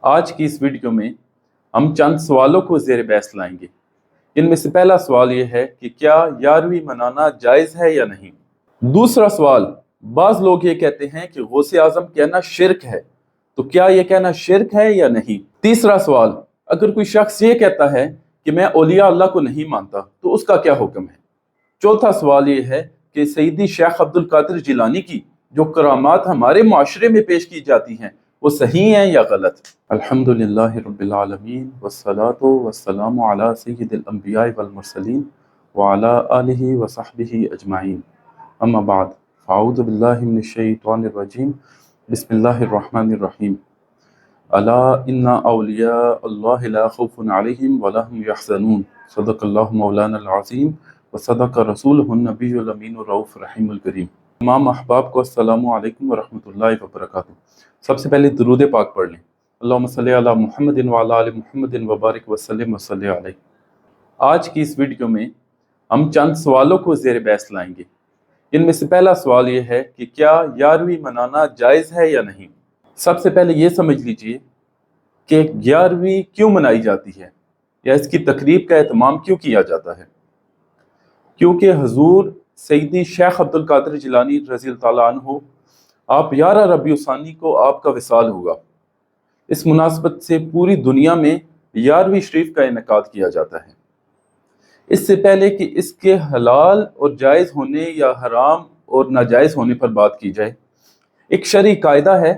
آج کی اس ویڈیو میں ہم چند سوالوں کو زیر بحث لائیں گے۔ ان میں سے پہلا سوال یہ ہے کہ کیا 11ویں منانا جائز ہے یا نہیں۔ دوسرا سوال، بعض لوگ یہ کہتے ہیں کہ غوث اعظم کہنا شرک ہے، تو کیا یہ کہنا شرک ہے یا نہیں۔ تیسرا سوال، اگر کوئی شخص یہ کہتا ہے کہ میں اولیاء اللہ کو نہیں مانتا تو اس کا کیا حکم ہے۔ چوتھا سوال یہ ہے کہ سیدی شیخ عبد القادر جیلانی کی جو کرامات ہمارے معاشرے میں پیش کی جاتی ہیں وہ صحیح ہیں یا غلط۔ الحمدللہ رب العالمین والصلاة والسلام علی سید الانبیاء والمرسلین وعلی آلہ وصحبہ اجمعین، اما بعد فاعوذ باللہ من الشیطان الرجیم، بسم اللہ الرحمن الرحیم۔ الا ان اولیاء اللہ لا خوف علیہم ولا هم یحزنون، صدق اللہ مولانا العظیم وصدق رسولہ النبی الامین الرؤوف الرحیم الکریم۔ تمام احباب کو السلام علیکم ورحمۃ اللہ وبرکاتہ۔ سب سے پہلے درود پاک پڑھ لیں۔ اللہم صلی علی محمد وعلی آل محمد وبارک وسلم وصلی علیہ۔ آج کی اس ویڈیو میں ہم چند سوالوں کو زیر بحث لائیں گے۔ ان میں سے پہلا سوال یہ ہے کہ کیا 11ویں منانا جائز ہے یا نہیں۔ سب سے پہلے یہ سمجھ لیجئے کہ 11ویں کیوں منائی جاتی ہے یا اس کی تقریب کا اہتمام کیوں کیا جاتا ہے۔ کیونکہ حضور سیدی شیخ عبد القادر جیلانی رضی اللہ تعالیٰ عنہ آپ 11 ربیع الثانی کو آپ کا وصال ہوا۔ اس مناسبت سے پوری دنیا میں 11ویں شریف کا انعقاد کیا جاتا ہے۔ اس سے پہلے کہ اس کے حلال اور جائز ہونے یا حرام اور ناجائز ہونے پر بات کی جائے، ایک شرعی قاعدہ ہے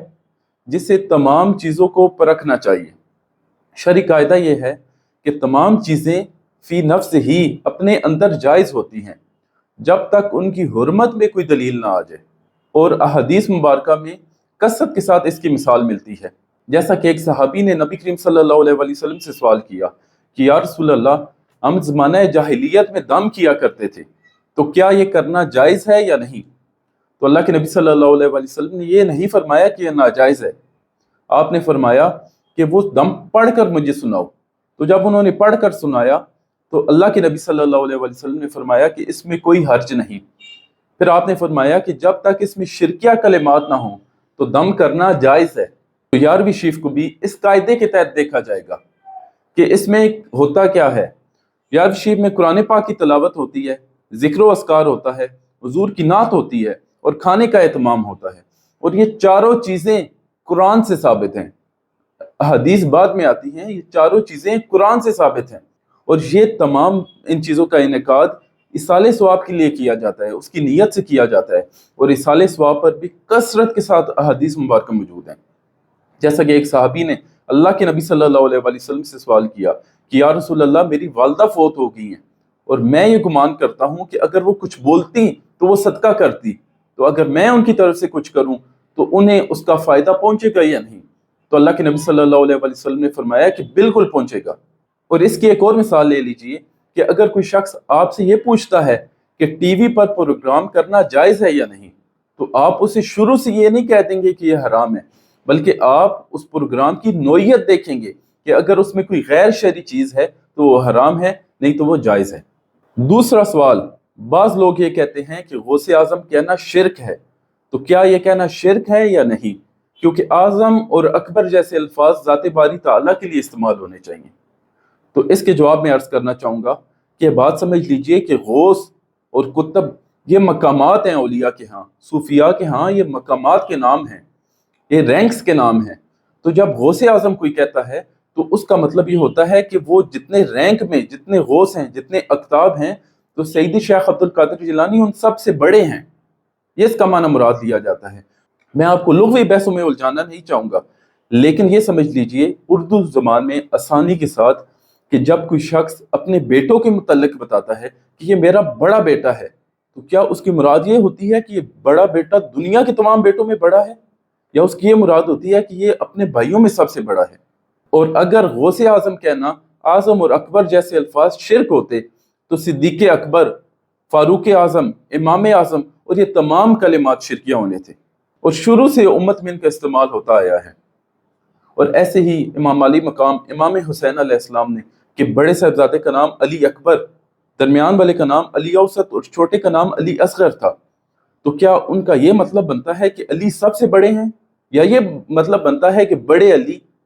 جس سے تمام چیزوں کو پرکھنا چاہیے۔ شرعی قاعدہ یہ ہے کہ تمام چیزیں فی نفس ہی اپنے اندر جائز ہوتی ہیں جب تک ان کی حرمت میں کوئی دلیل نہ آ جائے، اور احادیث مبارکہ میں کثرت کے ساتھ اس کی مثال ملتی ہے۔ جیسا کہ ایک صحابی نے نبی کریم صلی اللہ علیہ وسلم سے سوال کیا کہ یا رسول اللہ، ہم زمانہ جاہلیت میں دم کیا کرتے تھے، تو کیا یہ کرنا جائز ہے یا نہیں۔ تو اللہ کے نبی صلی اللہ علیہ وسلم نے یہ نہیں فرمایا کہ یہ ناجائز ہے، آپ نے فرمایا کہ وہ دم پڑھ کر مجھے سناؤ۔ تو جب انہوں نے پڑھ کر سنایا تو اللہ کے نبی صلی اللہ علیہ وسلم نے فرمایا کہ اس میں کوئی حرج نہیں۔ پھر آپ نے فرمایا کہ جب تک اس میں شرکیہ کلمات نہ ہوں تو دم کرنا جائز ہے۔ تو 11ویں شریف کو بھی اس قاعدے کے تحت دیکھا جائے گا کہ اس میں ہوتا کیا ہے۔ 11ویں شریف میں قرآن پاک کی تلاوت ہوتی ہے، ذکر و اذکار ہوتا ہے، حضور کی نعت ہوتی ہے اور کھانے کا اہتمام ہوتا ہے، اور یہ چاروں چیزیں قرآن سے ثابت ہیں۔ حدیث بعد میں آتی ہیں، یہ چاروں چیزیں قرآن سے ثابت ہیں، اور یہ تمام ان چیزوں کا انعقاد اصالِ ثواب کے لیے کیا جاتا ہے، اس کی نیت سے کیا جاتا ہے، اور اصالِ ثواب پر بھی کثرت کے ساتھ احادیث مبارکہ موجود ہیں۔ جیسا کہ ایک صحابی نے اللہ کے نبی صلی اللہ علیہ وسلم سے سوال کیا کہ یا رسول اللہ، میری والدہ فوت ہو گئی ہیں اور میں یہ گمان کرتا ہوں کہ اگر وہ کچھ بولتی تو وہ صدقہ کرتی، تو اگر میں ان کی طرف سے کچھ کروں تو انہیں اس کا فائدہ پہنچے گا یا نہیں۔ تو اللہ کے نبی صلی اللہ علیہ وسلم نے فرمایا کہ بالکل پہنچے گا۔ اور اس کی ایک اور مثال لے لیجئے کہ اگر کوئی شخص آپ سے یہ پوچھتا ہے کہ ٹی وی پر پروگرام کرنا جائز ہے یا نہیں، تو آپ اسے شروع سے یہ نہیں کہہ دیں گے کہ یہ حرام ہے، بلکہ آپ اس پروگرام کی نوعیت دیکھیں گے کہ اگر اس میں کوئی غیر شرعی چیز ہے تو وہ حرام ہے، نہیں تو وہ جائز ہے۔ دوسرا سوال، بعض لوگ یہ کہتے ہیں کہ غوث اعظم کہنا شرک ہے، تو کیا یہ کہنا شرک ہے یا نہیں، کیونکہ اعظم اور اکبر جیسے الفاظ ذات باری تعالیٰ کے لیے استعمال ہونے چاہیے۔ تو اس کے جواب میں عرض کرنا چاہوں گا کہ بات سمجھ لیجئے کہ غوث اور قطب یہ مقامات ہیں اولیاء کے ہاں، صوفیاء کے ہاں یہ مقامات کے نام ہیں، یہ رینکس کے نام ہیں۔ تو جب غوث اعظم کوئی کہتا ہے تو اس کا مطلب یہ ہوتا ہے کہ وہ جتنے رینک میں جتنے غوث ہیں، جتنے اقطاب ہیں، تو سیدی شیخ عبد القادر جیلانی ان سب سے بڑے ہیں، یہ اس کا معنی مراد لیا جاتا ہے۔ میں آپ کو لغوی بحثوں میں الجھانا نہیں چاہوں گا، لیکن یہ سمجھ لیجئے اردو زبان میں آسانی کے ساتھ کہ جب کوئی شخص اپنے بیٹوں کے متعلق بتاتا ہے کہ یہ میرا بڑا بیٹا ہے، تو کیا اس کی مراد یہ ہوتی ہے کہ یہ بڑا بیٹا دنیا کے تمام بیٹوں میں بڑا ہے، یا اس کی یہ مراد ہوتی ہے کہ یہ اپنے بھائیوں میں سب سے بڑا ہے۔ اور اگر غوث اعظم کہنا اعظم اور اکبر جیسے الفاظ شرک ہوتے تو صدیق اکبر، فاروق اعظم، امام اعظم اور یہ تمام کلمات شرکیہ ہونے تھے، اور شروع سے امت میں ان کا استعمال ہوتا آیا ہے۔ اور ایسے ہی امام علی مقام امام حسین علیہ السلام نے کہ بڑے صاحبزادے کا نام علی اکبر، درمیان والے کا نام علی اوسط اور چھوٹے کا نام علی اصغر تھا، تو کیا ان کا یہ مطلب بنتا ہے کہ علی سب سے بڑے ہیں، یا یہ مطلب بنتا ہے کہ بڑے علی